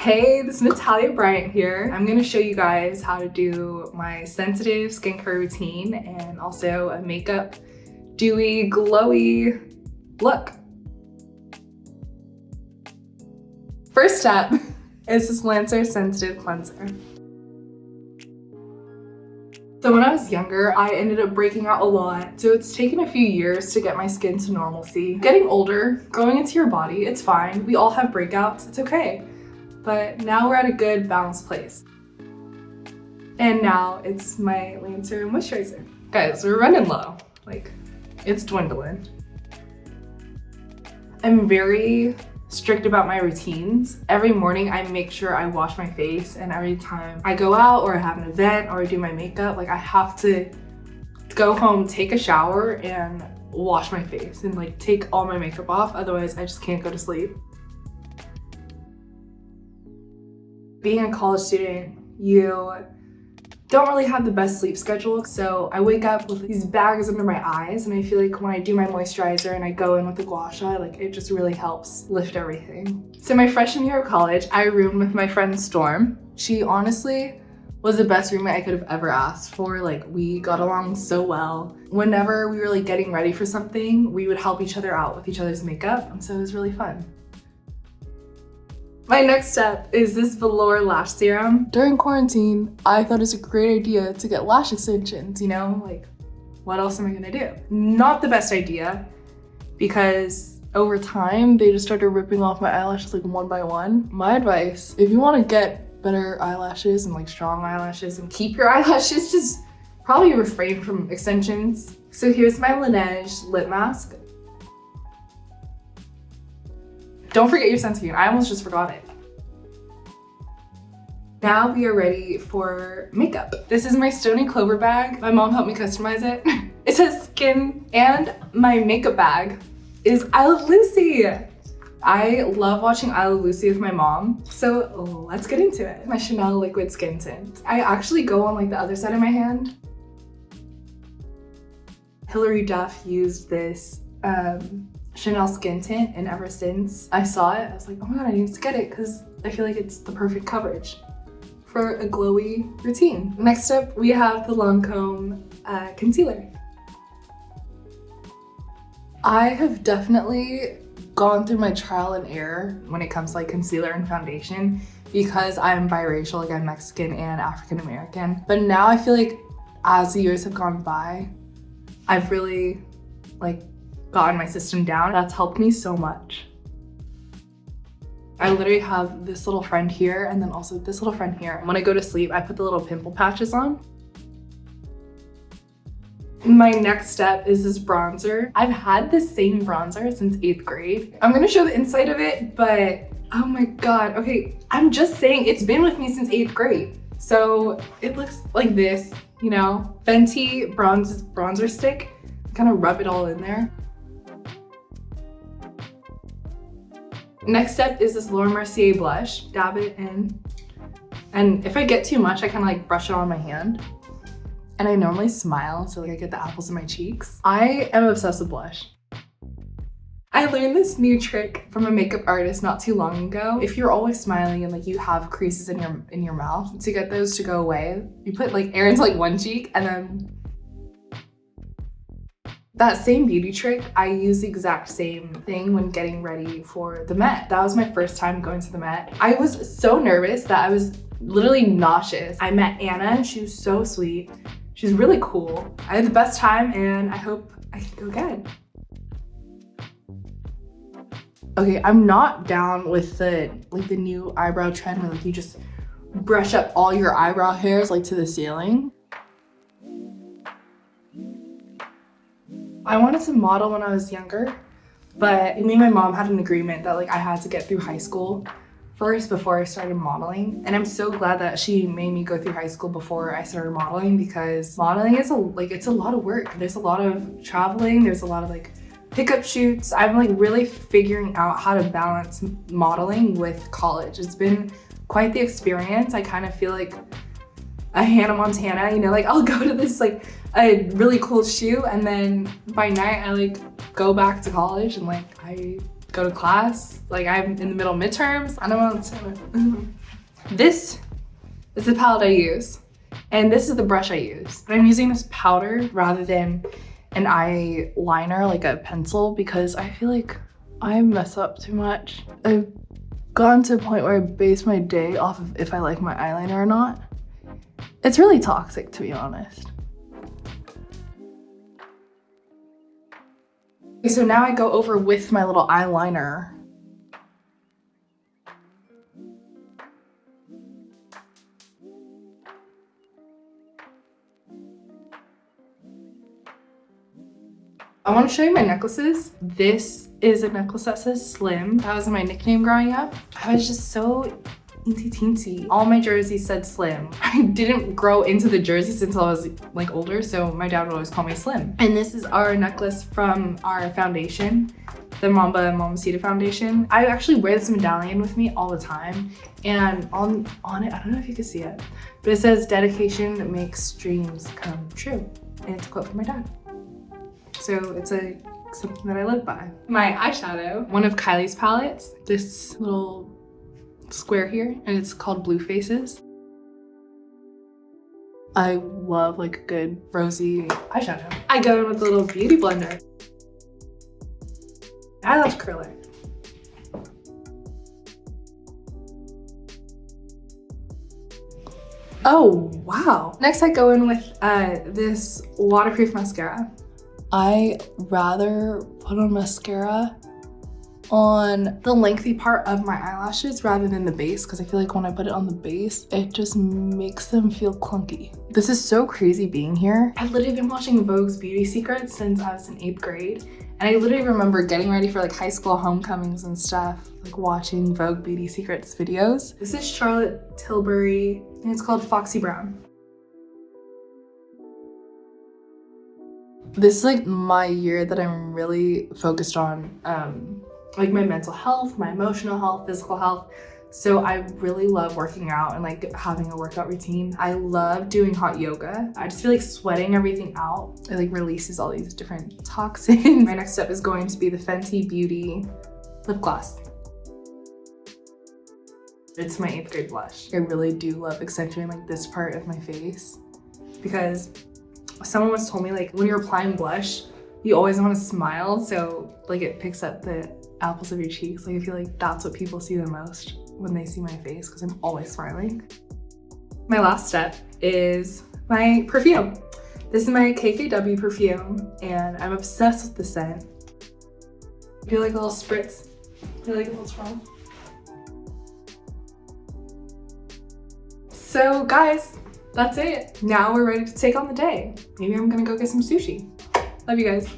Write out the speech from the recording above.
Hey, this is Natalia Bryant here. I'm gonna show you guys how to do my sensitive skincare routine and also a makeup dewy, glowy look. First step is this Lancer Sensitive Cleanser. So when I was younger, I ended up breaking out a lot. So it's taken a few years to get my skin to normalcy. Getting older, growing into your body, it's fine. We all have breakouts, it's okay. But now we're at a good balanced place. And now it's my Lancer moisturizer. Guys, we're running low. Like, it's dwindling. I'm very strict about my routines. Every morning I make sure I wash my face, and every time I go out or I have an event or I do my makeup, like I have to go home, take a shower and wash my face and like take all my makeup off. Otherwise I just can't go to sleep. Being a college student, you don't really have the best sleep schedule. So I wake up with these bags under my eyes, and I feel like when I do my moisturizer and I go in with the gua sha, like it just really helps lift everything. So my freshman year of college, I roomed with my friend Storm. She honestly was the best roommate I could have ever asked for. Like, we got along so well. Whenever we were like getting ready for something, we would help each other out with each other's makeup, and so it was really fun. My next step is this velour lash serum. During quarantine, I thought it was a great idea to get lash extensions, you know? Like, what else am I gonna do? Not the best idea, because over time, they just started ripping off my eyelashes like one by one. My advice, if you wanna get better eyelashes and like strong eyelashes and keep your eyelashes, just probably refrain from extensions. So here's my Laneige lip mask. Don't forget your sunscreen. I almost just forgot it. Now we are ready for makeup. This is my Stony Clover bag. My mom helped me customize it. It says skin, and my makeup bag is I Love Lucy. I love watching I Love Lucy with my mom. So let's get into it. My Chanel liquid skin tint. I actually go on like the other side of my hand. Hilary Duff used this Chanel skin tint, and ever since I saw it, I was like, oh my god, I need to get it because I feel like it's the perfect coverage for a glowy routine. Next up, we have the Lancome concealer. I have definitely gone through my trial and error when it comes to like concealer and foundation because I'm biracial, like I'm Mexican and African American. But now I feel like as the years have gone by, I've really like gotten my system down. That's helped me so much. I literally have this little friend here and then also this little friend here. When I go to sleep, I put the little pimple patches on. My next step is this bronzer. I've had this same bronzer since 8th grade. I'm gonna show the inside of it, but oh my god, okay. I'm just saying it's been with me since 8th grade. So it looks like this, you know, Fenty bronzer stick. Kind of rub it all in there. Next step is this Laura Mercier blush. Dab it in. And if I get too much, I kind of like brush it on my hand. And I normally smile, so like I get the apples in my cheeks. I am obsessed with blush. I learned this new trick from a makeup artist not too long ago. If you're always smiling and like you have creases in your mouth, to get those to go away, you put like air into like one cheek, and then that same beauty trick, I use the exact same thing when getting ready for the Met. That was my first time going to the Met. I was so nervous that I was literally nauseous. I met Anna, she was so sweet. She's really cool. I had the best time, and I hope I can go again. Okay, I'm not down with the new eyebrow trend where like you just brush up all your eyebrow hairs like to the ceiling. I wanted to model when I was younger, but me and my mom had an agreement that like I had to get through high school first before I started modeling. And I'm so glad that she made me go through high school before I started modeling, because modeling is it's a lot of work. There's a lot of traveling, there's a lot of like pickup shoots. I'm like really figuring out how to balance modeling with college. It's been quite the experience. I kind of feel like a Hannah Montana, you know, like I'll go to this like a really cool shoot, and then by night I like go back to college and like I go to class. Like I'm in the middle of midterms. I don't know what to say. This is the palette I use. And this is the brush I use. But I'm using this powder rather than an eyeliner, like a pencil, because I feel like I mess up too much. I've gotten to a point where I base my day off of if I like my eyeliner or not. It's really toxic, to be honest. Okay, so now I go over with my little eyeliner. I want to show you my necklaces. This is a necklace that says Slim. That was my nickname growing up. I was just so teensy. All my jerseys said Slim. I didn't grow into the jerseys until I was like older, so my dad would always call me Slim. And this is our necklace from our foundation, the Mamba and Mamacita Foundation. I actually wear this medallion with me all the time, and on it, I don't know if you can see it, but it says dedication makes dreams come true. And it's a quote from my dad. So it's something that I live by. My eyeshadow, one of Kylie's palettes, this little square here, and it's called Blue Faces. I love like a good rosy eyeshadow. I go in with a little beauty blender. Eyelash curler. Oh, wow. Next I go in with this waterproof mascara. I rather put on mascara on the lengthy part of my eyelashes rather than the base, because I feel like when I put it on the base, it just makes them feel clunky. This is so crazy being here. I've literally been watching Vogue's Beauty Secrets since I was in 8th grade. And I literally remember getting ready for like high school homecomings and stuff, like watching Vogue Beauty Secrets videos. This is Charlotte Tilbury, and it's called Foxy Brown. This is like my year that I'm really focused on like my mental health, my emotional health, physical health. So I really love working out and like having a workout routine. I love doing hot yoga. I just feel like sweating everything out. It like releases all these different toxins. My next step is going to be the Fenty Beauty lip gloss. It's my 8th grade blush. I really do love accentuating like this part of my face, because someone once told me like when you're applying blush, you always want to smile, so like it picks up the apples of your cheeks. Like I feel like that's what people see the most when they see my face, because I'm always smiling. My last step is my perfume. This is my KKW perfume, and I'm obsessed with the scent. Do you like a little spritz? Do you like a little strong? So guys, that's it. Now we're ready to take on the day. Maybe I'm gonna go get some sushi. Love you guys.